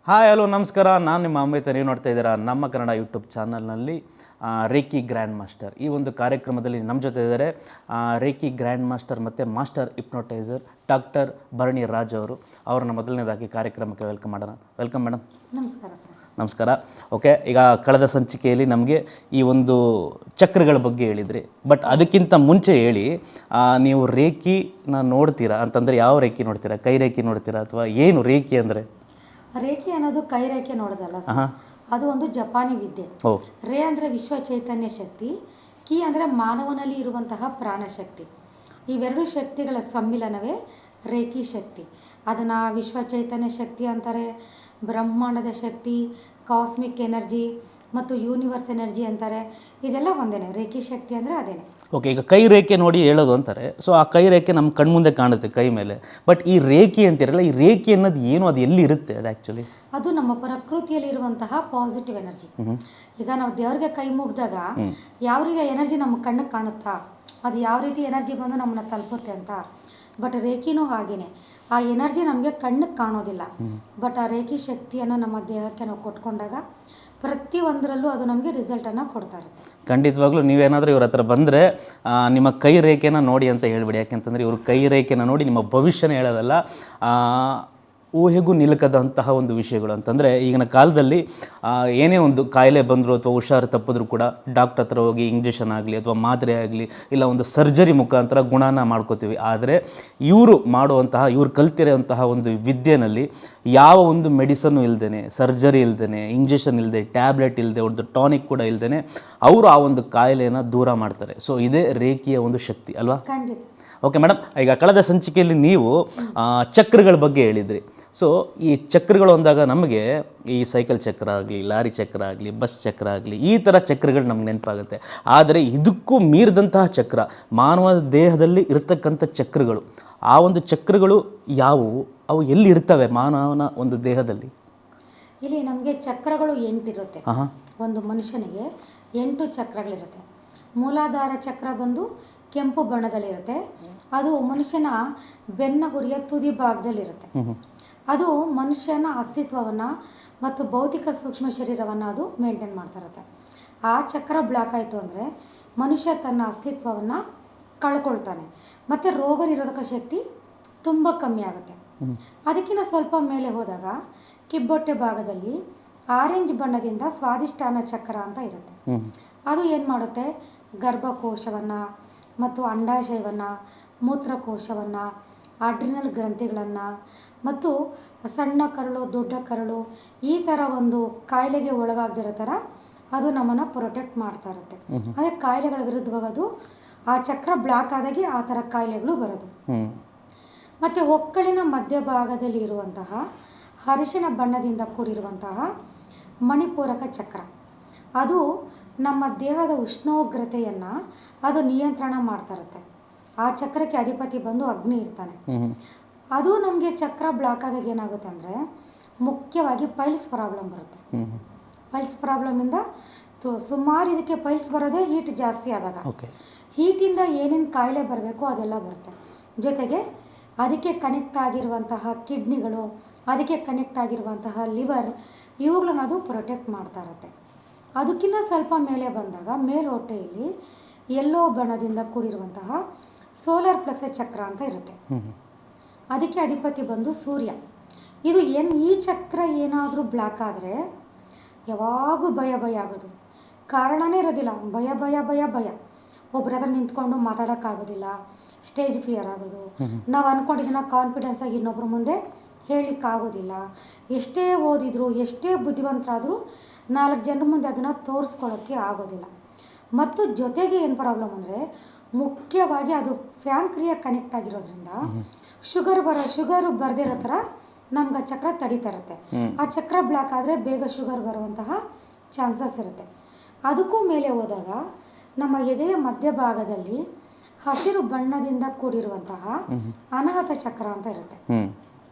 Hi hello ನಮಸ್ಕಾರ. ನಾನು ನಿಮ್ಮ ಅಮೃತ. ನೀವು ನೋಡ್ತಾ ಇದ್ದೀರಾ ನಮ್ಮ ಕನ್ನಡ ಯೂಟ್ಯೂಬ್ ಚಾನಲ್ನಲ್ಲಿ ರೇಕಿ ಗ್ರ್ಯಾಂಡ್ ಮಾಸ್ಟರ್. ಈ ಒಂದು ಕಾರ್ಯಕ್ರಮದಲ್ಲಿ ನಮ್ಮ ಜೊತೆ ಇದ್ದಾರೆ ರೇಕಿ ಗ್ರ್ಯಾಂಡ್ ಮಾಸ್ಟರ್ ಮತ್ತು ಮಾಸ್ಟರ್ ಹಿಪ್ನೋಟೈಸರ್ ಡಾಕ್ಟರ್ ಭರಣಿ ರಾಜ್ ಅವರು. ಅವ್ರನ್ನ ಮೊದಲನೇದಾಗಿ ಕಾರ್ಯಕ್ರಮಕ್ಕೆ ವೆಲ್ಕಮ್ ಮಾಡೋಣ. Welcome madam. ನಮಸ್ಕಾರ ಸರ್. ನಮಸ್ಕಾರ. ಓಕೆ, ಈಗ ಕಳೆದ ಸಂಚಿಕೆಯಲ್ಲಿ ನಮಗೆ ಈ ಒಂದು ಚಕ್ರಗಳ ಬಗ್ಗೆ ಹೇಳಿದ್ರಿ. ಬಟ್ ಅದಕ್ಕಿಂತ ಮುಂಚೆ ಹೇಳಿ, ನೀವು ರೇಕಿನ ನೋಡ್ತೀರಾ ಅಂತಂದರೆ ಯಾವ ರೇಖಿ ನೋಡ್ತೀರಾ? ಕೈ ರೇಖಿ ನೋಡ್ತೀರಾ ಅಥವಾ ಏನು ರೇಖಿ ಅಂದರೆ? ರೇಖೆ ಅನ್ನೋದು ಕೈ ರೇಖೆ ನೋಡೋದಲ್ಲ ಸರ್, ಅದು ಒಂದು ಜಪಾನಿ ವಿದ್ಯೆ. ರೇ ಅಂದರೆ ವಿಶ್ವ ಚೈತನ್ಯ ಶಕ್ತಿ, ಕಿ ಅಂದರೆ ಮಾನವನಲ್ಲಿ ಇರುವಂತಹ ಪ್ರಾಣಶಕ್ತಿ. ಇವೆರಡು ಶಕ್ತಿಗಳ ಸಮ್ಮಿಲನವೇ ರೇಖಿ ಶಕ್ತಿ. ಅದನ್ನು ವಿಶ್ವ ಚೈತನ್ಯ ಶಕ್ತಿ ಅಂತಾರೆ, ಬ್ರಹ್ಮಾಂಡದ ಶಕ್ತಿ, ಕಾಸ್ಮಿಕ್ ಎನರ್ಜಿ ಮತ್ತು ಯೂನಿವರ್ಸ್ ಎನರ್ಜಿ ಅಂತಾರೆ. ಇದೆಲ್ಲ ಒಂದೇನೆ, ರೇಖಿ ಶಕ್ತಿ ಅಂದರೆ ಅದೇನೆ. ಓಕೆ, ಈಗ ಕೈ ರೇಖೆ ನೋಡಿ ಹೇಳೋದು ಅಂತಾರೆ. ಸೊ ಆ ಕೈ ರೇಖೆ ನಮ್ಮ ಕಣ್ಮುಂದೆ ಕಾಣುತ್ತೆ ಕೈ ಮೇಲೆ. ಬಟ್ ಈ ರೇಖೆ ಅಂತಿರಲ್ಲ, ಈ ರೇಖೆ ಅನ್ನೋದು ಏನು, ಅದು ಎಲ್ಲಿ ಇರುತ್ತೆ? ಅದು ಆ್ಯಕ್ಚುಲಿ ಅದು ನಮ್ಮ ಪ್ರಕೃತಿಯಲ್ಲಿರುವಂತಹ ಪಾಸಿಟಿವ್ ಎನರ್ಜಿ. ಈಗ ನಾವು ದೇವ್ರಿಗೆ ಕೈ ಮುಗಿದಾಗ ಯಾವ ರೀತಿ ಎನರ್ಜಿ ನಮ್ಮ ಕಣ್ಣಿಗೆ ಕಾಣುತ್ತಾ, ಅದು ಯಾವ ರೀತಿ ಎನರ್ಜಿ ಬಂದು ನಮ್ಮನ್ನ ತಲುಪುತ್ತೆ ಅಂತ. ಬಟ್ ರೇಖಿನೂ ಹಾಗೇನೆ, ಆ ಎನರ್ಜಿ ನಮಗೆ ಕಣ್ಣಿಗೆ ಕಾಣೋದಿಲ್ಲ. ಬಟ್ ಆ ರೇಖಿ ಶಕ್ತಿಯನ್ನು ನಮ್ಮ ದೇಹಕ್ಕೆ ನಾವು ಕೊಟ್ಕೊಂಡಾಗ ಪ್ರತಿಯೊಂದರಲ್ಲೂ ಅದು ನಮಗೆ ರಿಸಲ್ಟನ್ನು ಕೊಡ್ತಾ ಇರುತ್ತೆ. ಖಂಡಿತವಾಗ್ಲೂ ನೀವೇನಾದರೂ ಇವ್ರ ಹತ್ರ ಬಂದರೆ ನಿಮ್ಮ ಕೈ ರೇಖೆನ ನೋಡಿ ಅಂತ ಹೇಳ್ಬಿಡಿ. ಯಾಕೆಂತಂದರೆ ಇವರು ಕೈ ರೇಖೆನ ನೋಡಿ ನಿಮ್ಮ ಭವಿಷ್ಯನ ಹೇಳೋದಲ್ಲ, ಊಹೆಗೂ ನಿಲುಕದಂತಹ ಒಂದು ವಿಷಯಗಳು. ಅಂತಂದರೆ ಈಗಿನ ಕಾಲದಲ್ಲಿ ಏನೇ ಒಂದು ಕಾಯಿಲೆ ಬಂದರೂ ಅಥವಾ ಹುಷಾರು ತಪ್ಪಿದ್ರೂ ಕೂಡ ಡಾಕ್ಟರ್ ಹತ್ರ ಹೋಗಿ ಇಂಜೆಕ್ಷನ್ ಆಗಲಿ ಅಥವಾ ಮಾತ್ರೆ ಆಗಲಿ ಇಲ್ಲ ಒಂದು ಸರ್ಜರಿ ಮುಖಾಂತರ ಗುಣನ ಮಾಡ್ಕೋತೀವಿ. ಆದರೆ ಇವರು ಮಾಡುವಂತಹ, ಇವ್ರು ಕಲ್ತಿರೋಂತಹ ಒಂದು ವಿದ್ಯೆನಲ್ಲಿ ಯಾವ ಒಂದು ಮೆಡಿಸನ್ನು ಇಲ್ಲದೇ, ಸರ್ಜರಿ ಇಲ್ಲದೇ, ಇಂಜೆಕ್ಷನ್ ಇಲ್ಲದೆ, ಟ್ಯಾಬ್ಲೆಟ್ ಇಲ್ಲದೆ, ಒಂದು ಟಾನಿಕ್ ಕೂಡ ಇಲ್ಲದೇ ಅವರು ಆ ಒಂದು ಕಾಯಿಲೆಯನ್ನು ದೂರ ಮಾಡ್ತಾರೆ. ಸೊ ಇದೇ ರೇಖೆಯ ಒಂದು ಶಕ್ತಿ ಅಲ್ವಾ? ಖಂಡಿತ. ಓಕೆ ಮೇಡಮ್, ಈಗ ಕಳೆದ ಸಂಚಿಕೆಯಲ್ಲಿ ನೀವು ಚಕ್ರಗಳ ಬಗ್ಗೆ ಹೇಳಿದ್ರಿ. ಸೊ ಈ ಚಕ್ರಗಳು ಅಂದಾಗ ನಮಗೆ ಈ ಸೈಕಲ್ ಚಕ್ರ ಆಗಲಿ, ಲಾರಿ ಚಕ್ರ ಆಗಲಿ, ಬಸ್ ಚಕ್ರ ಆಗಲಿ, ಈ ಥರ ಚಕ್ರಗಳು ನಮ್ಗೆ ನೆನಪಾಗುತ್ತೆ. ಆದರೆ ಇದಕ್ಕೂ ಮೀರಿದಂತಹ ಚಕ್ರ, ಮಾನವ ದೇಹದಲ್ಲಿ ಇರತಕ್ಕಂಥ ಚಕ್ರಗಳು, ಆ ಒಂದು ಚಕ್ರಗಳು ಯಾವುವು? ಅವು ಎಲ್ಲಿ ಇರ್ತವೆ ಮಾನವನ ಒಂದು ದೇಹದಲ್ಲಿ? ಇಲ್ಲಿ ನಮಗೆ ಚಕ್ರಗಳು 8 ಇರುತ್ತೆ. ಒಂದು ಮನುಷ್ಯನಿಗೆ 8 ಚಕ್ರಗಳಿರುತ್ತೆ. ಮೂಲಾಧಾರ ಚಕ್ರ ಬಂದು ಕೆಂಪು ಬಣ್ಣದಲ್ಲಿರುತ್ತೆ. ಅದು ಮನುಷ್ಯನ ಬೆನ್ನ ಹುರಿಯ ತುದಿ ಭಾಗದಲ್ಲಿರುತ್ತೆ. ಅದು ಮನುಷ್ಯನ ಅಸ್ತಿತ್ವವನ್ನು ಮತ್ತು ಭೌತಿಕ ಸೂಕ್ಷ್ಮ ಶರೀರವನ್ನು ಅದು ಮೇಂಟೈನ್ ಮಾಡ್ತಾ ಇರುತ್ತೆ. ಆ ಚಕ್ರ ಬ್ಲಾಕ್ ಆಯಿತು ಅಂದರೆ ಮನುಷ್ಯ ತನ್ನ ಅಸ್ತಿತ್ವವನ್ನು ಕಳ್ಕೊಳ್ತಾನೆ ಮತ್ತು ರೋಗ ನಿರೋಧಕ ಶಕ್ತಿ ತುಂಬ ಕಮ್ಮಿ ಆಗುತ್ತೆ. ಅದಕ್ಕಿಂತ ಸ್ವಲ್ಪ ಮೇಲೆ ಹೋದಾಗ ಕಿಬ್ಬೊಟ್ಟೆ ಭಾಗದಲ್ಲಿ ಆರೆಂಜ್ ಬಣ್ಣದಿಂದ ಸ್ವಾದಿಷ್ಟಾನ ಚಕ್ರ ಅಂತ ಇರುತ್ತೆ. ಅದು ಏನು ಮಾಡುತ್ತೆ? ಗರ್ಭಕೋಶವನ್ನು ಮತ್ತು ಅಂಡಾಶಯವನ್ನು, ಮೂತ್ರಕೋಶವನ್ನು, ಅಡ್ರಿನಲ್ ಗ್ರಂಥಿಗಳನ್ನು ಮತ್ತು ಸಣ್ಣ ಕರಳು, ದೊಡ್ಡ ಕರಳು, ಈ ಥರ ಒಂದು ಕಾಯಿಲೆಗೆ ಒಳಗಾಗದಿರೋ ಥರ ಅದು ನಮ್ಮನ್ನು ಪ್ರೊಟೆಕ್ಟ್ ಮಾಡ್ತಾ ಇರುತ್ತೆ. ಅಂದರೆ ಕಾಯಿಲೆಗಳ ವಿರುದ್ಧವಾಗಿ ಅದು ಆ ಚಕ್ರ ಬ್ಲಾಕ್ ಆದಾಗೆ ಆ ಥರ ಕಾಯಿಲೆಗಳು ಬರೋದು. ಮತ್ತು ಹೊಕ್ಕಳಿನ ಮಧ್ಯಭಾಗದಲ್ಲಿ ಇರುವಂತಹ ಅರಿಶಿಣ ಬಣ್ಣದಿಂದ ಕೂಡಿರುವಂತಹ ಮಣಿಪೂರಕ ಚಕ್ರ, ಅದು ನಮ್ಮ ದೇಹದ ಉಷ್ಣೋಗ್ರತೆಯನ್ನು ಅದು ನಿಯಂತ್ರಣ ಮಾಡ್ತಾ ಇರುತ್ತೆ. ಆ ಚಕ್ರಕ್ಕೆ ಅಧಿಪತಿ ಬಂದು ಅಗ್ನಿ ಇರ್ತಾನೆ. ಅದು ನಮಗೆ ಚಕ್ರ ಬ್ಲಾಕ್ ಆದಾಗ ಏನಾಗುತ್ತೆ ಅಂದರೆ ಮುಖ್ಯವಾಗಿ ಪೈಲ್ಸ್ ಪ್ರಾಬ್ಲಮ್ ಬರುತ್ತೆ. ಪೈಲ್ಸ್ ಪ್ರಾಬ್ಲಮಿಂದ ಸುಮಾರು ಇದಕ್ಕೆ ಪೈಲ್ಸ್ ಬರೋದೇ ಹೀಟ್ ಜಾಸ್ತಿ ಆದಾಗ. ಹೀಟಿಂದ ಏನೇನು ಕಾಯಿಲೆ ಬರಬೇಕು ಅದೆಲ್ಲ ಬರುತ್ತೆ. ಜೊತೆಗೆ ಅದಕ್ಕೆ ಕನೆಕ್ಟ್ ಆಗಿರುವಂತಹ ಕಿಡ್ನಿಗಳು, ಅದಕ್ಕೆ ಕನೆಕ್ಟ್ ಆಗಿರುವಂತಹ ಲಿವರ್, ಇವುಗಳನ್ನ ಅದು ಪ್ರೊಟೆಕ್ಟ್ ಮಾಡ್ತಾ ಇರುತ್ತೆ. ಅದಕ್ಕಿಂತ ಸ್ವಲ್ಪ ಮೇಲೆ ಬಂದಾಗ ಮೇಲ್ಹೊಟ್ಟೆಯಲ್ಲಿ ಯೆಲ್ಲೋ ಬಣ್ಣದಿಂದ ಕೂಡಿರುವಂತಹ ಸೋಲಾರ್ ಪ್ಲೆಕ್ಸಸ್ ಚಕ್ರ ಅಂತ ಇರುತ್ತೆ. ಅದಕ್ಕೆ ಅಧಿಪತಿ ಬಂದು ಸೂರ್ಯ. ಇದು ಈ ಚಕ್ರ ಏನಾದರೂ ಬ್ಲಾಕ್ ಆದರೆ ಯಾವಾಗೂ ಭಯ ಆಗೋದು, ಕಾರಣನೇ ಇರೋದಿಲ್ಲ. ಭಯ ಭಯ ಭಯ ಭಯ ಒಬ್ಬರ ಹತ್ರ ನಿಂತ್ಕೊಂಡು ಮಾತಾಡೋಕ್ಕಾಗೋದಿಲ್ಲ, ಸ್ಟೇಜ್ ಫಿಯರ್ ಆಗೋದು, ನಾವು ಅಂದ್ಕೊಂಡಿದ್ದನ್ನ ಕಾನ್ಫಿಡೆನ್ಸ್ ಆಗಿ ಇನ್ನೊಬ್ಬರ ಮುಂದೆ ಹೇಳಲಿಕ್ಕಾಗೋದಿಲ್ಲ. ಎಷ್ಟೇ ಓದಿದ್ರು, ಎಷ್ಟೇ ಬುದ್ಧಿವಂತರಾದರೂ 4 ಜನರ ಮುಂದೆ ಅದನ್ನು ತೋರಿಸ್ಕೊಳ್ಳೋಕ್ಕೆ ಆಗೋದಿಲ್ಲ. ಮತ್ತು ಜೊತೆಗೆ ಏನು ಪ್ರಾಬ್ಲಮ್ ಅಂದರೆ ಮುಖ್ಯವಾಗಿ ಅದು ಫ್ಯಾಂಕ್ರಿಯ ಕನೆಕ್ಟ್ ಆಗಿರೋದ್ರಿಂದ ಶುಗರು ಬರದಿರೋ ಥರ ನಮ್ಗೆ ಆ ಚಕ್ರ ತಡೀತಾ ಇರುತ್ತೆ. ಆ ಚಕ್ರ ಬ್ಲಾಕ್ ಆದರೆ ಬೇಗ ಶುಗರ್ ಬರುವಂತಹ ಚಾನ್ಸಸ್ ಇರುತ್ತೆ. ಅದಕ್ಕೂ ಮೇಲೆ ಹೋದಾಗ ನಮ್ಮ ಎದೆಯ ಮಧ್ಯಭಾಗದಲ್ಲಿ ಹಸಿರು ಬಣ್ಣದಿಂದ ಕೂಡಿರುವಂತಹ ಅನಾಹತ ಚಕ್ರ ಅಂತ ಇರುತ್ತೆ.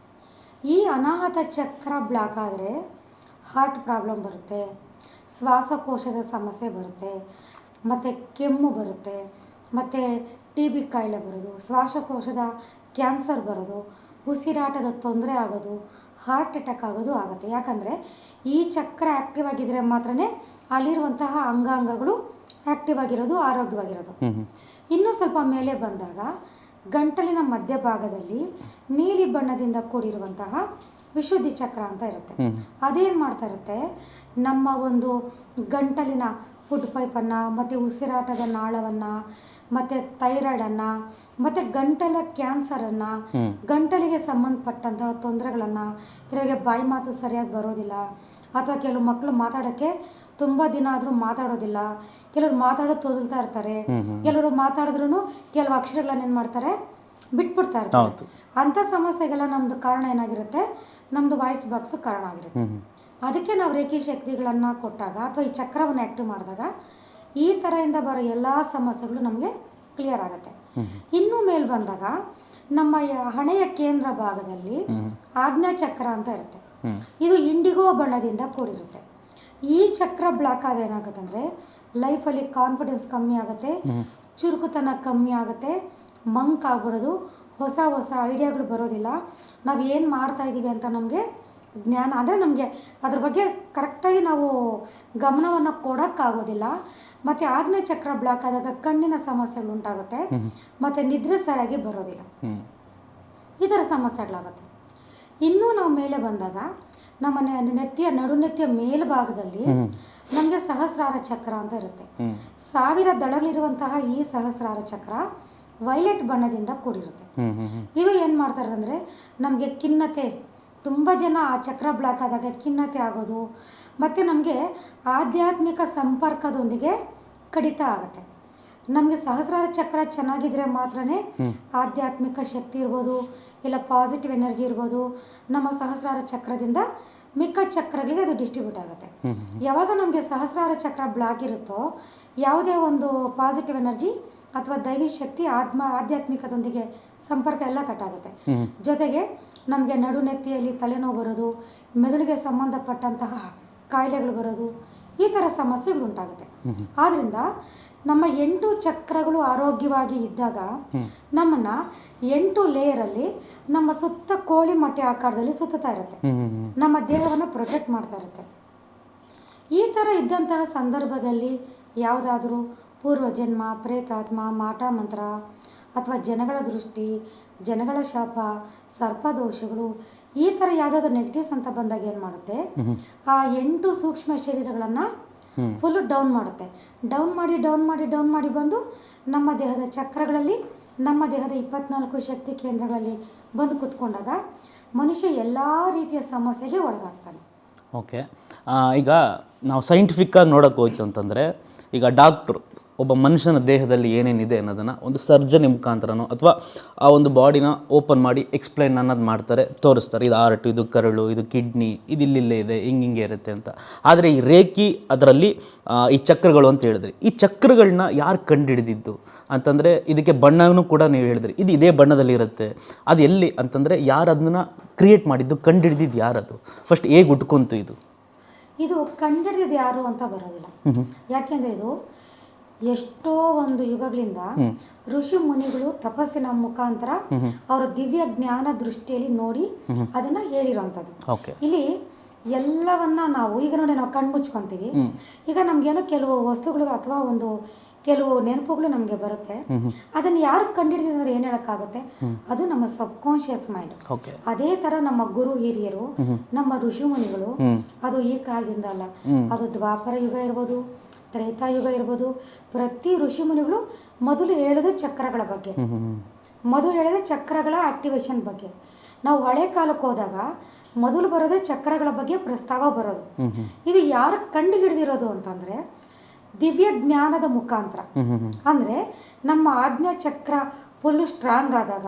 ಈ ಅನಾಹತ ಚಕ್ರ ಬ್ಲಾಕ್ ಆದರೆ ಹಾರ್ಟ್ ಪ್ರಾಬ್ಲಮ್ ಬರುತ್ತೆ, ಶ್ವಾಸಕೋಶದ ಸಮಸ್ಯೆ ಬರುತ್ತೆ, ಮತ್ತು ಕೆಮ್ಮು ಬರುತ್ತೆ, ಮತ್ತು TB ಕಾಯಿಲೆ ಬರೋದು, ಶ್ವಾಸಕೋಶದ ಕ್ಯಾನ್ಸರ್ ಬರೋದು, ಉಸಿರಾಟದ ತೊಂದರೆ ಆಗೋದು, ಹಾರ್ಟ್ ಅಟ್ಯಾಕ್ ಆಗೋದು ಆಗುತ್ತೆ. ಯಾಕಂದರೆ ಈ ಚಕ್ರ ಆ್ಯಕ್ಟಿವ್ ಆಗಿದ್ರೆ ಮಾತ್ರ ಅಲ್ಲಿರುವಂತಹ ಅಂಗಾಂಗಗಳು ಆ್ಯಕ್ಟಿವ್ ಆಗಿರೋದು, ಆರೋಗ್ಯವಾಗಿರೋದು. ಇನ್ನೂ ಸ್ವಲ್ಪ ಮೇಲೆ ಬಂದಾಗ ಗಂಟಲಿನ ಮಧ್ಯಭಾಗದಲ್ಲಿ ನೀಲಿ ಬಣ್ಣದಿಂದ ಕೂಡಿರುವಂತಹ ವಿಶುದ್ಧಿ ಚಕ್ರ ಅಂತ ಇರುತ್ತೆ. ಅದೇನು ಮಾಡ್ತಾ ಇರುತ್ತೆ, ನಮ್ಮ ಒಂದು ಗಂಟಲಿನ ಫುಡ್ ಪೈಪನ್ನು, ಮತ್ತು ಉಸಿರಾಟದ ನಾಳವನ್ನು, ಮತ್ತು ಥೈರಾಯ್ಡನ್ನು, ಮತ್ತು ಗಂಟಲ ಕ್ಯಾನ್ಸರನ್ನು, ಗಂಟಲಿಗೆ ಸಂಬಂಧಪಟ್ಟಂತಹ ತೊಂದರೆಗಳನ್ನು, ಕೆಲವರಿಗೆ ಬಾಯಿ ಮಾತು ಸರಿಯಾಗಿ ಬರೋದಿಲ್ಲ, ಅಥವಾ ಕೆಲವು ಮಕ್ಕಳು ಮಾತಾಡೋಕ್ಕೆ ತುಂಬ ದಿನ ಆದರೂ ಮಾತಾಡೋದಿಲ್ಲ, ಕೆಲವರು ಮಾತಾಡೋದು ತೊದಲ್ತಾ ಇರ್ತಾರೆ, ಕೆಲವರು ಮಾತಾಡಿದ್ರೂ ಕೆಲವು ಅಕ್ಷರಗಳನ್ನು ಏನು ಮಾಡ್ತಾರೆ, ಬಿಟ್ಬಿಡ್ತಾ ಇರ್ತಾರೆ. ಅಂಥ ಸಮಸ್ಯೆಗೆಲ್ಲ ನಮ್ಮದು ಕಾರಣ ಏನಾಗಿರುತ್ತೆ, ನಮ್ಮದು ವಾಯ್ಸ್ ಬಾಕ್ಸು ಕಾರಣ ಆಗಿರುತ್ತೆ. ಅದಕ್ಕೆ ನಾವು ರೇಖಿ ಶಕ್ತಿಗಳನ್ನು ಕೊಟ್ಟಾಗ ಅಥವಾ ಈ ಚಕ್ರವನ್ನು ಆ್ಯಕ್ಟಿವ್ ಮಾಡಿದಾಗ ಈ ಥರದಿಂದ ಬರೋ ಎಲ್ಲ ಸಮಸ್ಯೆಗಳು ನಮಗೆ ಕ್ಲಿಯರ್ ಆಗುತ್ತೆ. ಇನ್ನೂ ಮೇಲೆ ಬಂದಾಗ ನಮ್ಮ ಹಣೆಯ ಕೇಂದ್ರ ಭಾಗದಲ್ಲಿ ಆಜ್ಞಾ ಚಕ್ರ ಅಂತ ಇರುತ್ತೆ. ಇದು ಇಂಡಿಗೋ ಬಣ್ಣದಿಂದ ಕೂಡಿರುತ್ತೆ. ಈ ಚಕ್ರ ಬ್ಲಾಕ್ ಆದ ಏನಾಗುತ್ತೆ ಅಂದರೆ ಲೈಫಲ್ಲಿ ಕಾನ್ಫಿಡೆನ್ಸ್ ಕಮ್ಮಿ ಆಗುತ್ತೆ, ಚುರುಕುತನ ಕಮ್ಮಿ ಆಗುತ್ತೆ, ಮಂಕ್ ಆಗ್ಬಿಡೋದು, ಹೊಸ ಹೊಸ ಐಡಿಯಾಗಳು ಬರೋದಿಲ್ಲ, ನಾವು ಏನು ಮಾಡ್ತಾಯಿದ್ದೀವಿ ಅಂತ ನಮಗೆ ಜ್ಞಾನ ಅಂದರೆ ನಮಗೆ ಅದ್ರ ಬಗ್ಗೆ ಕರೆಕ್ಟಾಗಿ ನಾವು ಗಮನವನ್ನು ಕೊಡೋಕ್ಕಾಗೋದಿಲ್ಲ. ಮತ್ತು ಆಜ್ಞೆ ಚಕ್ರ ಬ್ಲಾಕ್ ಆದಾಗ ಕಣ್ಣಿನ ಸಮಸ್ಯೆಗಳು ಉಂಟಾಗುತ್ತೆ, ಮತ್ತು ನಿದ್ರೆ ಸರಿಯಾಗಿ ಬರೋದಿಲ್ಲ, ಈ ಥರ ಸಮಸ್ಯೆಗಳಾಗುತ್ತೆ. ಇನ್ನೂ ನಾವು ಮೇಲೆ ಬಂದಾಗ ನಮ್ಮ ನೆತ್ತಿಯ ನಡುನೆತ್ತಿಯ ಮೇಲ್ಭಾಗದಲ್ಲಿ ನಮಗೆ ಸಹಸ್ರಾರ ಚಕ್ರ ಅಂತ ಇರುತ್ತೆ. 1000 ದಳಗಳಿರುವಂತಹ ಈ ಸಹಸ್ರಾರ ಚಕ್ರ ವೈಲೆಟ್ ಬಣ್ಣದಿಂದ ಕೂಡಿರುತ್ತೆ. ಇದು ಏನು ಮಾಡ್ತಾರೆ ಅಂದರೆ ನಮಗೆ ಖಿನ್ನತೆ, ತುಂಬ ಜನ ಆ ಚಕ್ರ ಬ್ಲಾಕ್ ಆದಾಗ ಖಿನ್ನತೆ ಆಗೋದು, ಮತ್ತು ನಮಗೆ ಆಧ್ಯಾತ್ಮಿಕ ಸಂಪರ್ಕದೊಂದಿಗೆ ಕಡಿತ ಆಗುತ್ತೆ. ನಮಗೆ ಸಹಸ್ರಾರ ಚಕ್ರ ಚೆನ್ನಾಗಿದ್ರೆ ಮಾತ್ರ ಆಧ್ಯಾತ್ಮಿಕ ಶಕ್ತಿ ಇರ್ಬೋದು, ಇಲ್ಲ ಪಾಸಿಟಿವ್ ಎನರ್ಜಿ ಇರ್ಬೋದು, ನಮ್ಮ ಸಹಸ್ರಾರ ಚಕ್ರದಿಂದ ಮಿಕ್ಕ ಚಕ್ರಗಳಿಗೆ ಅದು ಡಿಸ್ಟ್ರಿಬ್ಯೂಟ್ ಆಗುತ್ತೆ. ಯಾವಾಗ ನಮಗೆ ಸಹಸ್ರಾರ ಚಕ್ರ ಬ್ಲಾಕ್ ಇರುತ್ತೋ ಯಾವುದೇ ಒಂದು ಪಾಸಿಟಿವ್ ಎನರ್ಜಿ ಅಥವಾ ದೈವಿ ಶಕ್ತಿ ಆಧ್ಯಾತ್ಮಿಕದೊಂದಿಗೆ ಸಂಪರ್ಕ ಎಲ್ಲ ಕಟ್ಟಾಗುತ್ತೆ. ಜೊತೆಗೆ ನಮಗೆ ನಡುನೆತ್ತಿಯಲ್ಲಿ ತಲೆನೋವು ಬರೋದು, ಮೆದುಳಿಗೆ ಸಂಬಂಧಪಟ್ಟಂತಹ ಕಾಯಿಲೆಗಳು ಬರೋದು, ಈ ಥರ ಸಮಸ್ಯೆಗಳು ಉಂಟಾಗುತ್ತೆ. ಆದ್ದರಿಂದ ನಮ್ಮ 8 ಚಕ್ರಗಳು ಆರೋಗ್ಯವಾಗಿ ಇದ್ದಾಗ ನಮ್ಮನ್ನು 8 ಲೇಯರಲ್ಲಿ ನಮ್ಮ ಸುತ್ತ ಕೋಳಿ ಮೊಟ್ಟೆ ಆಕಾರದಲ್ಲಿ ಸುತ್ತಾ ಇರುತ್ತೆ, ನಮ್ಮ ದೇಹವನ್ನು ಪ್ರೊಟೆಕ್ಟ್ ಮಾಡ್ತಾ ಇರುತ್ತೆ. ಈ ಥರ ಇದ್ದಂತಹ ಸಂದರ್ಭದಲ್ಲಿ ಯಾವುದಾದ್ರೂ ಪೂರ್ವಜನ್ಮ, ಪ್ರೇತಾತ್ಮ, ಮಾಟ ಮಂತ್ರ ಅಥವಾ ಜನಗಳ ದೃಷ್ಟಿ, ಜನಗಳ ಶಾಪ, ಸರ್ಪದೋಷಗಳು, ಈ ಥರ ಯಾವುದಾದ್ರೂ ನೆಗೆಟಿವ್ಸ್ ಅಂತ ಬಂದಾಗ ಏನು ಮಾಡುತ್ತೆ, ಆ 8 ಸೂಕ್ಷ್ಮ ಶರೀರಗಳನ್ನು ಫುಲ್ಲು ಡೌನ್ ಮಾಡುತ್ತೆ. ಡೌನ್ ಮಾಡಿ ಬಂದು ನಮ್ಮ ದೇಹದ ಚಕ್ರಗಳಲ್ಲಿ, ನಮ್ಮ ದೇಹದ 24 ಶಕ್ತಿ ಕೇಂದ್ರಗಳಲ್ಲಿ ಬಂದು ಕೂತ್ಕೊಂಡಾಗ ಮನುಷ್ಯ ಎಲ್ಲ ರೀತಿಯ ಸಮಸ್ಯೆಗೆ ಒಳಗಾಗ್ತಾನೆ. ಓಕೆ, ಈಗ ನಾವು ಸೈಂಟಿಫಿಕ್ಕಾಗಿ ನೋಡೋಕೆ ಹೋಯ್ತು ಅಂತಂದರೆ, ಈಗ ಡಾಕ್ಟ್ರು ಒಬ್ಬ ಮನುಷ್ಯನ ದೇಹದಲ್ಲಿ ಏನೇನಿದೆ ಅನ್ನೋದನ್ನು ಒಂದು ಸರ್ಜರಿ ಮುಖಾಂತರನೋ ಅಥವಾ ಆ ಒಂದು ಬಾಡಿನ ಓಪನ್ ಮಾಡಿ ಎಕ್ಸ್ಪ್ಲೈನ್ ಅನ್ನೋದು ಮಾಡ್ತಾರೆ, ತೋರಿಸ್ತಾರೆ, ಇದು ಆರ್ಟ್, ಇದು ಕರಳು, ಇದು ಕಿಡ್ನಿ, ಇದು ಇಲ್ಲಿಲ್ಲೇ ಇದೆ, ಹಿಂಗೆ ಇರುತ್ತೆ ಅಂತ. ಆದರೆ ಈ ರೇಖಿ ಅದರಲ್ಲಿ ಈ ಚಕ್ರಗಳು ಅಂತ ಹೇಳಿದ್ರಿ, ಈ ಚಕ್ರಗಳನ್ನ ಯಾರು ಕಂಡುಹಿಡಿದಿದ್ದು ಅಂತಂದರೆ, ಇದಕ್ಕೆ ಬಣ್ಣನೂ ಕೂಡ ನೀವು ಹೇಳಿದ್ರಿ, ಇದು ಇದೇ ಬಣ್ಣದಲ್ಲಿ ಇರುತ್ತೆ, ಅದು ಎಲ್ಲಿ ಅಂತಂದರೆ ಯಾರು ಅದನ್ನ ಕ್ರಿಯೇಟ್ ಮಾಡಿದ್ದು, ಕಂಡುಹಿಡಿದಿದ್ದು ಯಾರದು, ಫಸ್ಟ್ ಹೇಗೆ ಉಟ್ಕೊಂತು ಇದು ಕಂಡುಹಿಡಿದಿದ್ದು ಯಾರು ಅಂತ ಬರೋದಿಲ್ಲ. ಯಾಕೆಂದರೆ ಇದು ಎಷ್ಟೋ ಒಂದು ಯುಗಗಳಿಂದ ಋಷಿ ಮುನಿಗಳು ತಪಸ್ಸಿನ ಮುಖಾಂತರ ಅವರ ದಿವ್ಯ ಜ್ಞಾನ ದೃಷ್ಟಿಯಲ್ಲಿ ನೋಡಿ ಅದನ್ನ ಹೇಳಿರೋಂಥದ್ದು. ಇಲ್ಲಿ ಎಲ್ಲವನ್ನ ನಾವು ಈಗ ನೋಡಿ ನಾವು ಕಣ್ಣು ಮುಚ್ಕೊಂತೀವಿ, ಈಗ ನಮ್ಗೇನೋ ಕೆಲವು ವಸ್ತುಗಳು ಅಥವಾ ಒಂದು ಕೆಲವು ನೆನಪುಗಳು ನಮಗೆ ಬರುತ್ತೆ, ಅದನ್ನು ಯಾರು ಕಂಡುಹಿಡಿದ್ರೆ ಏನು ಹೇಳೋಕ್ಕಾಗುತ್ತೆ, ಅದು ನಮ್ಮ ಸಬ್ಕಾನ್ಷಿಯಸ್ ಮೈಂಡ್. ಅದೇ ಥರ ನಮ್ಮ ಗುರು ಹಿರಿಯರು, ನಮ್ಮ ಋಷಿ ಮುನಿಗಳು, ಅದು ಈ ಕಾಲದಿಂದ ಅಲ್ಲ, ಅದು ದ್ವಾಪರ ಯುಗ ಇರ್ಬೋದು, ತ್ರೇತಾಯುಗ ಇರ್ಬೋದು, ಪ್ರತಿ ಋಷಿ ಮುನಿಗಳು ಮೊದಲು ಹೇಳೋದು ಚಕ್ರಗಳ ಬಗ್ಗೆ, ಮೊದಲು ಹೇಳೋದು ಚಕ್ರಗಳ ಆಕ್ಟಿವೇಶನ್ ಬಗ್ಗೆ. ನಾವು ಹಳೆ ಕಾಲಕ್ಕೆ ಹೋದಾಗ ಮೊದಲು ಬರೋದೇ ಚಕ್ರಗಳ ಬಗ್ಗೆ ಪ್ರಸ್ತಾವ ಬರೋದು. ಇದು ಯಾರು ಕಂಡು ಹಿಡಿದಿರೋದು ಅಂತಂದರೆ ದಿವ್ಯ ಜ್ಞಾನದ ಮುಖಾಂತರ. ಅಂದರೆ ನಮ್ಮ ಆಜ್ಞಾ ಚಕ್ರ ಫುಲ್ಲು ಸ್ಟ್ರಾಂಗ್ ಆದಾಗ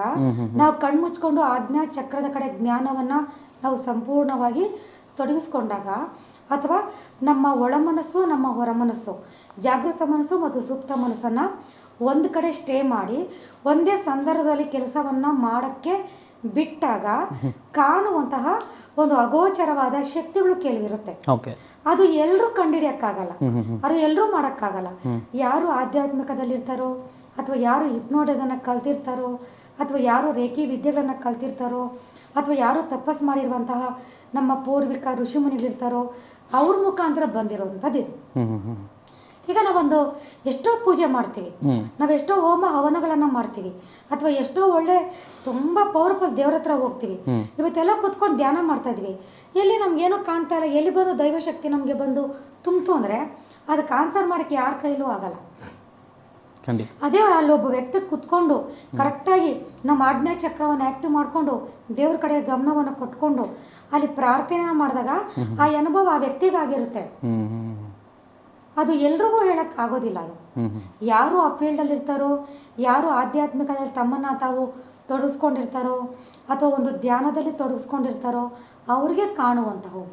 ನಾವು ಕಣ್ಮುಚ್ಕೊಂಡು ಆಜ್ಞಾ ಚಕ್ರದ ಕಡೆ ಜ್ಞಾನವನ್ನು ನಾವು ಸಂಪೂರ್ಣವಾಗಿ ತೊಡಗಿಸ್ಕೊಂಡಾಗ, ಅಥವಾ ನಮ್ಮ ಒಳಮನಸ್ಸು, ನಮ್ಮ ಹೊರಮನಸ್ಸು, ಜಾಗೃತ ಮನಸ್ಸು ಮತ್ತು ಸುಪ್ತ ಮನಸ್ಸನ್ನು ಒಂದು ಕಡೆ ಸ್ಟೇ ಮಾಡಿ ಒಂದೇ ಸಂದರ್ಭದಲ್ಲಿ ಕೆಲಸವನ್ನು ಮಾಡೋಕ್ಕೆ ಬಿಟ್ಟಾಗ ಕಾಣುವಂತಹ ಒಂದು ಅಗೋಚರವಾದ ಶಕ್ತಿಗಳು ಕೆಲವಿರುತ್ತೆ. ಅದು ಎಲ್ಲರೂ ಕಂಡುಹಿಡಿಯೋಕ್ಕಾಗಲ್ಲ, ಅದು ಎಲ್ಲರೂ ಮಾಡೋಕ್ಕಾಗಲ್ಲ. ಯಾರು ಆಧ್ಯಾತ್ಮಿಕದಲ್ಲಿರ್ತಾರೋ ಅಥವಾ ಯಾರು ಹಿಪ್ನೋಟಿಸನ್ನ ಕಲ್ತಿರ್ತಾರೋ ಅಥವಾ ಯಾರು ರೇಖಿ ವಿದ್ಯೆಗಳನ್ನು ಕಲ್ತಿರ್ತಾರೋ ಅಥವಾ ಯಾರು ತಪಸ್ ಮಾಡಿರುವಂತಹ ನಮ್ಮ ಪೂರ್ವಿಕ ಋಷಿಮುನಿಗಳಿರ್ತಾರೋ ಅವ್ರ ಮುಖಾಂತರ ಬಂದಿರೋವಂಥದ್ದು ಇದು. ಈಗ ನಾವೊಂದು ಎಷ್ಟೋ ಪೂಜೆ ಮಾಡ್ತೀವಿ, ನಾವೆಷ್ಟೋ ಹೋಮ ಹವನಗಳನ್ನು ಮಾಡ್ತೀವಿ, ಅಥವಾ ಎಷ್ಟೋ ಒಳ್ಳೆ ತುಂಬ ಪವರ್ಫುಲ್ ದೇವ್ರ ಹತ್ರ ಹೋಗ್ತೀವಿ. ಇವತ್ತೆಲ್ಲ ಕುತ್ಕೊಂಡು ಧ್ಯಾನ ಮಾಡ್ತಾ ಇದ್ವಿ, ಎಲ್ಲಿ ನಮ್ಗೇನೋ ಕಾಣ್ತಾ ಇಲ್ಲ, ಎಲ್ಲಿ ಬಂದು ದೈವಶಕ್ತಿ ನಮಗೆ ಬಂದು ತುಂಬಿತು ಅಂದರೆ ಅದಕ್ಕೆ ಆನ್ಸರ್ ಮಾಡೋಕ್ಕೆ ಯಾರ ಕೈಲೂ ಆಗಲ್ಲ. ಅದೇ ಅಲ್ಲಿ ಒಬ್ಬ ವ್ಯಕ್ತಿ ಕುತ್ಕೊಂಡು ಕರೆಕ್ಟಾಗಿ ನಮ್ಮ ಆಜ್ಞಾ ಚಕ್ರವನ್ನು ಆ್ಯಕ್ಟಿವ್ ಮಾಡಿಕೊಂಡು ದೇವ್ರ ಕಡೆ ಗಮನವನ್ನು ಕೊಟ್ಕೊಂಡು ಅಲ್ಲಿ ಪ್ರಾರ್ಥನೆ ಮಾಡಿದಾಗ ಆ ಅನುಭವ ಆ ವ್ಯಕ್ತಿಗಾಗಿರುತ್ತೆ. ಅದು ಎಲ್ರಿಗೂ ಹೇಳೋಕ್ಕಾಗೋದಿಲ್ಲ. ಅದು ಯಾರು ಆ ಫೀಲ್ಡಲ್ಲಿ ಇರ್ತಾರೋ, ಯಾರು ಆಧ್ಯಾತ್ಮಿಕದಲ್ಲಿ ತಮ್ಮನ್ನು ತಾವು ತೊಡಗಿಸ್ಕೊಂಡಿರ್ತಾರೋ ಅಥವಾ ಒಂದು ಧ್ಯಾನದಲ್ಲಿ ತೊಡಗಿಸ್ಕೊಂಡಿರ್ತಾರೋ ಅವ್ರಿಗೆ ಕಾಣುವಂಥವು.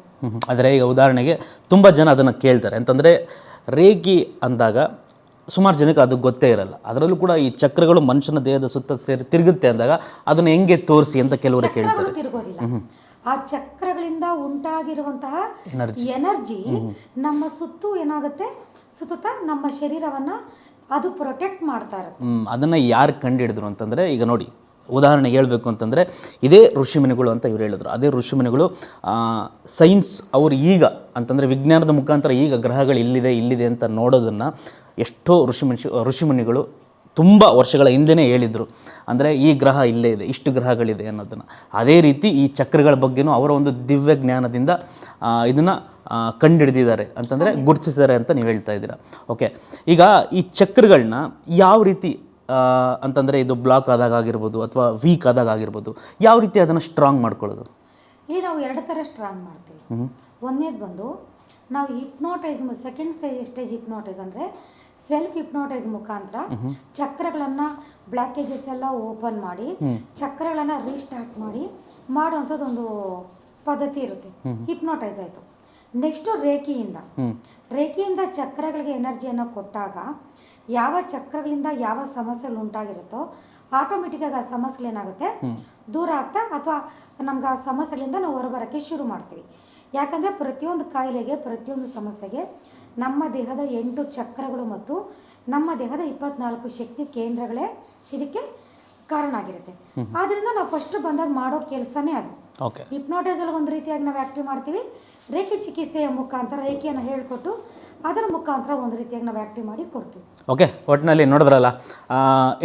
ಆದರೆ ಈಗ ಉದಾಹರಣೆಗೆ ತುಂಬ ಜನ ಅದನ್ನು ಕೇಳ್ತಾರೆ ಅಂತಂದರೆ, ರೇಖಿ ಅಂದಾಗ ಸುಮಾರು ಜನಕ್ಕೆ ಅದು ಗೊತ್ತೇ ಇರಲ್ಲ. ಅದರಲ್ಲೂ ಕೂಡ ಈ ಚಕ್ರಗಳು ಮನುಷ್ಯನ ದೇಹದ ಸುತ್ತ ಸೇರಿ ತಿರುಗುತ್ತೆ ಅಂದಾಗ ಅದನ್ನು ಹೆಂಗೆ ತೋರಿಸಿ ಅಂತ ಕೆಲವರು ಕೇಳ್ತಾರೆ. ತಿರುಗೋದಿಲ್ಲ, ಆ ಚಕ್ರಗಳಿಂದ ಉಂಟಾಗಿರುವಂತಹ ಎನರ್ಜಿ ನಮ್ಮ ಸುತ್ತು ಏನಾಗುತ್ತೆ, ಸುತ್ತ ನಮ್ಮ ಶರೀರವನ್ನ ಅದು ಪ್ರೊಟೆಕ್ಟ್ ಮಾಡ್ತಾ ಇರುತ್ತೆ. ಅದನ್ನು ಯಾರು ಕಂಡುಹಿಡಿದ್ರು ಅಂತಂದರೆ, ಈಗ ನೋಡಿ ಉದಾಹರಣೆಗೆ ಹೇಳಬೇಕು ಅಂತಂದರೆ ಇದೇ ಋಷಿಮುನಿಗಳು ಅಂತ ಇವ್ರು ಹೇಳಿದ್ರು. ಅದೇ ಋಷಿಮುನಿಗಳು ಸೈನ್ಸ್ ಅವರು ಈಗ ಅಂತಂದರೆ ವಿಜ್ಞಾನದ ಮುಖಾಂತರ ಈಗ ಗ್ರಹಗಳು ಇಲ್ಲಿದೆ ಅಂತ ನೋಡೋದನ್ನು ಎಷ್ಟೋ ಋಷಿಮುನಿಗಳು ತುಂಬ ವರ್ಷಗಳ ಹಿಂದೆಯೇ ಹೇಳಿದರು. ಅಂದರೆ ಈ ಗ್ರಹ ಇಲ್ಲೇ ಇದೆ, ಇಷ್ಟು ಗ್ರಹಗಳಿದೆ ಅನ್ನೋದನ್ನು. ಅದೇ ರೀತಿ ಈ ಚಕ್ರಗಳ ಬಗ್ಗೆನೂ ಅವರ ಒಂದು ದಿವ್ಯ ಜ್ಞಾನದಿಂದ ಇದನ್ನು ಕಂಡುಹಿಡಿದಿದ್ದಾರೆ ಅಂತಂದರೆ ಗುರುತಿಸಿದ್ದಾರೆ ಅಂತ ನೀವು ಹೇಳ್ತಾ ಇದ್ದೀರಾ. ಓಕೆ, ಈಗ ಈ ಚಕ್ರಗಳನ್ನ ಯಾವ ರೀತಿ ಅಂತಂದರೆ ಇದು ಬ್ಲಾಕ್ ಆದಾಗ ಆಗಿರ್ಬೋದು ಅಥವಾ ವೀಕ್ ಆದಾಗ ಆಗಿರ್ಬೋದು, ಯಾವ ರೀತಿ ಅದನ್ನು ಸ್ಟ್ರಾಂಗ್ ಮಾಡ್ಕೊಳ್ಳೋದು? ಈಗ ನಾವು ಎರಡು ಥರ ಸ್ಟ್ರಾಂಗ್ ಮಾಡ್ತೀವಿ. ಒಂದನೇದು ಬಂದು ನಾವು ಹಿಪ್ನೋಟೈಸ್, ಸೆಕೆಂಡ್ ಸ್ಟೇಜ್ ಹಿಪ್ನೋಟೈಸ್ ಅಂದರೆ ಸೆಲ್ಫ್ ಹಿಪ್ನೋಟೈಸ್ ಮುಖಾಂತರ ಚಕ್ರಗಳನ್ನು ಬ್ಲಾಕೇಜಸ್ ಎಲ್ಲ ಓಪನ್ ಮಾಡಿ ಚಕ್ರಗಳನ್ನು ರೀಸ್ಟಾರ್ಟ್ ಮಾಡಿ ಮಾಡುವಂಥದ್ದು ಒಂದು ಪದ್ಧತಿ ಇರುತ್ತೆ. ಹಿಪ್ನೋಟೈಸ್ ಆಯಿತು. ನೆಕ್ಸ್ಟು ರೇಖೆಯಿಂದ ಚಕ್ರಗಳಿಗೆ ಎನರ್ಜಿಯನ್ನು ಕೊಟ್ಟಾಗ ಯಾವ ಚಕ್ರಗಳಿಂದ ಯಾವ ಸಮಸ್ಯೆಗಳು ಉಂಟಾಗಿರುತ್ತೋ ಆಟೋಮೆಟಿಕ್ಕಾಗಿ ಆ ಸಮಸ್ಯೆಗಳೇನಾಗುತ್ತೆ ದೂರ ಆಗ್ತಾ ಅಥವಾ ನಮ್ಗೆ ಆ ಸಮಸ್ಯೆಗಳಿಂದ ನಾವು ಹೊರಬರೋಕ್ಕೆ ಶುರು ಮಾಡ್ತೀವಿ. ಯಾಕಂದರೆ ಪ್ರತಿಯೊಂದು ಕಾಯಿಲೆಗೆ, ಪ್ರತಿಯೊಂದು ಸಮಸ್ಯೆಗೆ ನಮ್ಮ ದೇಹದ 8 ಚಕ್ರಗಳು ಮತ್ತು ನಮ್ಮ ದೇಹದ 24 ಶಕ್ತಿ ಕೇಂದ್ರಗಳೇ ಇದಕ್ಕೆ ಕಾರಣ ಆಗಿರುತ್ತೆ. ಆದ್ದರಿಂದ ನಾವು ಫಸ್ಟ್ ಬಂದಾಗ ಮಾಡೋ ಕೆಲಸನೇ ಅದು. ಹಿಪ್ನೋಟೈಸಲ್ಲಿ ಒಂದು ರೀತಿಯಾಗಿ ನಾವು ಆ್ಯಕ್ಟಿವ್ ಮಾಡ್ತೀವಿ, ರೇಖೆ ಚಿಕಿತ್ಸೆಯ ಮುಖಾಂತರ ರೇಖೆಯನ್ನು ಹೇಳಿಕೊಟ್ಟು ಅದರ ಮುಖಾಂತರ ಒಂದು ರೀತಿಯಾಗಿ ನಾವು ಆ್ಯಕ್ಟಿವ್ ಮಾಡಿ ಕೊಡ್ತೀವಿ. ಓಕೆ, ಒಟ್ಟಿನಲ್ಲಿ ನೋಡಿದ್ರಲ್ಲ,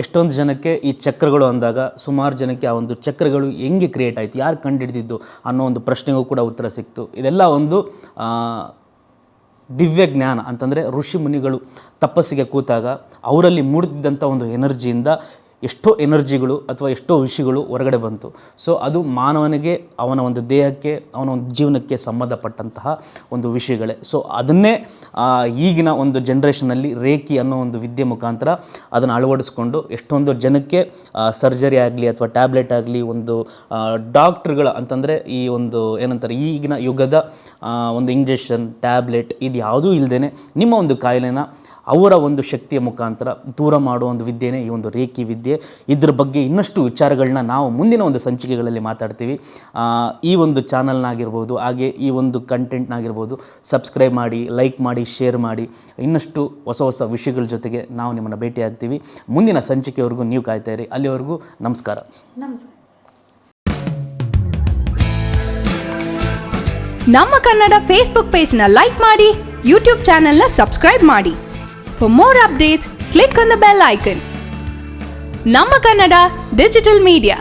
ಎಷ್ಟೊಂದು ಜನಕ್ಕೆ ಈ ಚಕ್ರಗಳು ಅಂದಾಗ ಸುಮಾರು ಜನಕ್ಕೆ ಆ ಒಂದು ಚಕ್ರಗಳು ಹೆಂಗೆ ಕ್ರಿಯೇಟ್ ಆಯಿತು, ಯಾರು ಕಂಡುಹಿಡಿದಿದ್ದು ಅನ್ನೋ ಒಂದು ಪ್ರಶ್ನೆಗೂ ಕೂಡ ಉತ್ತರ ಸಿಕ್ತು. ಇದೆಲ್ಲ ಒಂದು ದಿವ್ಯ ಜ್ಞಾನ ಅಂತಂದರೆ ಋಷಿ ಮುನಿಗಳು ತಪಸ್ಸಿಗೆ ಕೂತಾಗ ಅವರಲ್ಲಿ ಮೂಡಿದ್ದಂಥ ಒಂದು ಎನರ್ಜಿಯಿಂದ ಎಷ್ಟೋ ಎನರ್ಜಿಗಳು ಅಥವಾ ಎಷ್ಟೋ ವಿಷಯಗಳು ಹೊರಗಡೆ ಬಂತು. ಸೊ ಅದು ಮಾನವನಿಗೆ, ಅವನ ಒಂದು ದೇಹಕ್ಕೆ, ಅವನ ಒಂದು ಜೀವನಕ್ಕೆ ಸಂಬಂಧಪಟ್ಟಂತಹ ಒಂದು ವಿಷಯಗಳೇ. ಸೊ ಅದನ್ನೇ ಈಗಿನ ಒಂದು ಜನ್ರೇಷನಲ್ಲಿ ರೇಖಿ ಅನ್ನೋ ಒಂದು ವಿದ್ಯೆ ಮುಖಾಂತರ ಅದನ್ನು ಅಳವಡಿಸ್ಕೊಂಡು ಎಷ್ಟೊಂದು ಜನಕ್ಕೆ ಸರ್ಜರಿ ಆಗಲಿ ಅಥವಾ ಟ್ಯಾಬ್ಲೆಟ್ ಆಗಲಿ, ಒಂದು ಡಾಕ್ಟ್ರುಗಳ ಅಂತಂದರೆ ಈ ಒಂದು ಏನಂತಾರೆ ಈಗಿನ ಯುಗದ ಒಂದು ಇಂಜೆಕ್ಷನ್, ಟ್ಯಾಬ್ಲೆಟ್ ಇದು ಯಾವುದೂ ಇಲ್ಲದೇ ನಿಮ್ಮ ಒಂದು ಕಾಯಿಲೆನ ಅವರ ಒಂದು ಶಕ್ತಿಯ ಮುಖಾಂತರ ದೂರ ಮಾಡುವ ಒಂದು ವಿದ್ಯೆನೇ ಈ ಒಂದು ರೇಖಿ ವಿದ್ಯೆ. ಇದ್ರ ಬಗ್ಗೆ ಇನ್ನಷ್ಟು ವಿಚಾರಗಳನ್ನ ನಾವು ಮುಂದಿನ ಒಂದು ಸಂಚಿಕೆಗಳಲ್ಲಿ ಮಾತಾಡ್ತೀವಿ. ಈ ಒಂದು ಚಾನಲ್ನಾಗಿರ್ಬೋದು, ಹಾಗೆ ಈ ಒಂದು ಕಂಟೆಂಟ್ನಾಗಿರ್ಬೋದು ಸಬ್ಸ್ಕ್ರೈಬ್ ಮಾಡಿ, ಲೈಕ್ ಮಾಡಿ, ಶೇರ್ ಮಾಡಿ. ಇನ್ನಷ್ಟು ಹೊಸ ವಿಷಯಗಳ ಜೊತೆಗೆ ನಾವು ನಿಮ್ಮನ್ನು ಭೇಟಿ ಆಗ್ತೀವಿ. ಮುಂದಿನ ಸಂಚಿಕೆವರೆಗೂ ನೀವು ಕಾಯ್ತಾ ಇರಿ. ಅಲ್ಲಿವರೆಗೂ ನಮಸ್ಕಾರ. ನಮ್ಮ ಕನ್ನಡ ಫೇಸ್ಬುಕ್ ಪೇಜ್ನ ಲೈಕ್ ಮಾಡಿ, ಯೂಟ್ಯೂಬ್ ಚಾನೆಲ್ನ ಸಬ್ಸ್ಕ್ರೈಬ್ ಮಾಡಿ. For more updates, click on the bell icon. Namma Kannada Digital Media.